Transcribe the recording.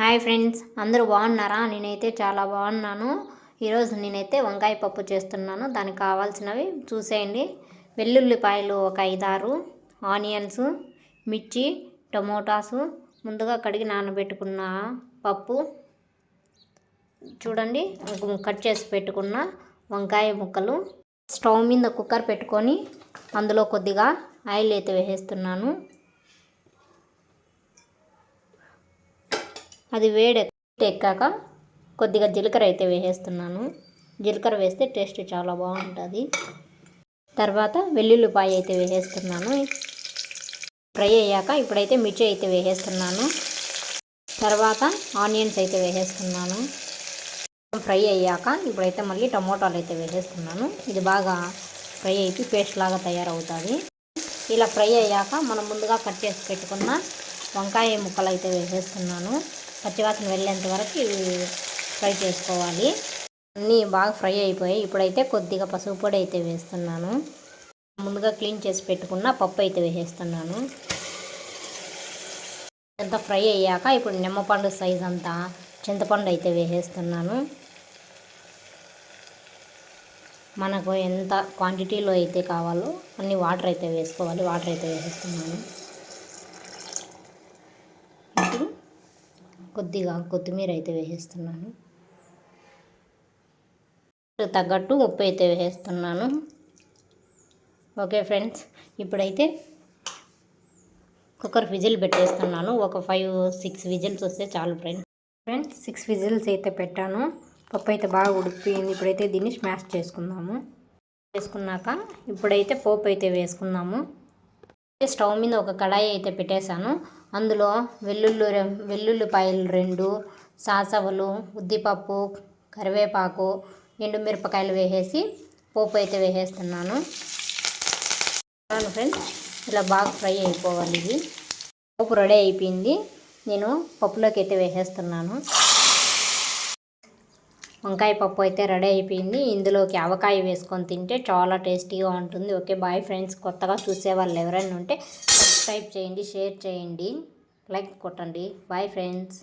Hi friends, అందరూ బాగున్నారా? నేనైతే చాలా బాగున్నాను. ఈరోజు నేనైతే వంకాయ పప్పు చేస్తున్నాను. దానికి కావాల్సినవి చూసేయండి. వెల్లుల్లిపాయలు ఒక 5-6, ఆనియన్స్, మిర్చి, టమోటాసు, ముందుగా కడిగి నానబెట్టుకున్న పప్పు చూడండి, కట్ చేసి పెట్టుకున్న వంకాయ ముక్కలు. స్టవ్ మీద కుక్కర్ పెట్టుకొని అందులో కొద్దిగా ఆయిల్ అయితే వేసేస్తున్నాను. అది ఎక్కాక కొద్దిగా జీలకర్ర అయితే వేసేస్తున్నాను. జీలకర్ర వేస్తే టేస్ట్ చాలా బాగుంటుంది. తర్వాత వెల్లుల్లిపాయ అయితే వేసేస్తున్నాను. ఫ్రై అయ్యాక ఇప్పుడైతే మిర్చి అయితే వేసేస్తున్నాను. తర్వాత ఆనియన్స్ అయితే వేసేస్తున్నాను. ఫ్రై అయ్యాక ఇప్పుడైతే మళ్ళీ టమోటాలు అయితే వేసేస్తున్నాను. ఇది బాగా ఫ్రై అయితే పేస్ట్ లాగా తయారవుతుంది. ఇలా ఫ్రై అయ్యాక మనం ముందుగా కట్ చేసి పెట్టుకున్న వంకాయ ముక్కలు అయితే వేసేస్తున్నాను. పచ్చివాసన వెళ్ళేంత వరకు ఇవి ఫ్రై చేసుకోవాలి. అన్నీ బాగా ఫ్రై అయిపోయాయి. ఇప్పుడైతే కొద్దిగా పసుపు పొడి అయితే వేస్తున్నాను. ముందుగా క్లీన్ చేసి పెట్టుకున్న పప్పు అయితే వేసేస్తున్నాను. ఎంత ఫ్రై అయ్యాక ఇప్పుడు నిమ్మపండు సైజ్ అంతా చింతపండు అయితే వేసేస్తున్నాను. మనకు ఎంత క్వాంటిటీలో అయితే కావాలో అన్ని వాటర్ అయితే వేసుకోవాలి. వాటర్ అయితే వేసేస్తున్నాను. ఇప్పుడు కొద్దిగా కొత్తిమీర అయితే వేసేస్తున్నాను. తగ్గట్టు ఉప్పు అయితే వేసేస్తున్నాను. ఓకే ఫ్రెండ్స్, ఇప్పుడైతే కుక్కర్ విజిల్ పెట్టేస్తున్నాను. ఒక 5-6 విజిల్స్ వస్తే చాలు ఫ్రెండ్స్. 6 విజిల్స్ అయితే పెట్టాను. పప్పు అయితే బాగా ఉడికిపోయింది. ఇప్పుడైతే దీన్ని స్మాష్ చేసుకుందాము. వేసుకున్నాక ఇప్పుడైతే పోపు అయితే వేసుకుందాము. స్టవ్ మీద ఒక కడాయి అయితే పెట్టేశాను. అందులో వెల్లుల్లిపాయలు 2, సాసవలు, ఉద్దిపప్పు, కరివేపాకు, ఎండుమిరపకాయలు వేసేసి పోపు అయితే వేసేస్తున్నాను. ఫ్రెండ్స్, ఇలా బాగా ఫ్రై అయిపోవాలి. ఇది పోపు రెడీ అయిపోయింది. నేను పప్పులోకి అయితే వేసేస్తున్నాను. వంకాయ పప్పు అయితే రెడీ అయిపోయింది. ఇందులోకి ఆవకాయ వేసుకొని తింటే చాలా టేస్టీగా ఉంటుంది. Okay bye friends. కొత్తగా చూసేవాళ్ళు ఎవరైనా ఉంటే సబ్స్క్రైబ్ చేయండి, షేర్ చేయండి, లైక్ కొట్టండి. Bye friends.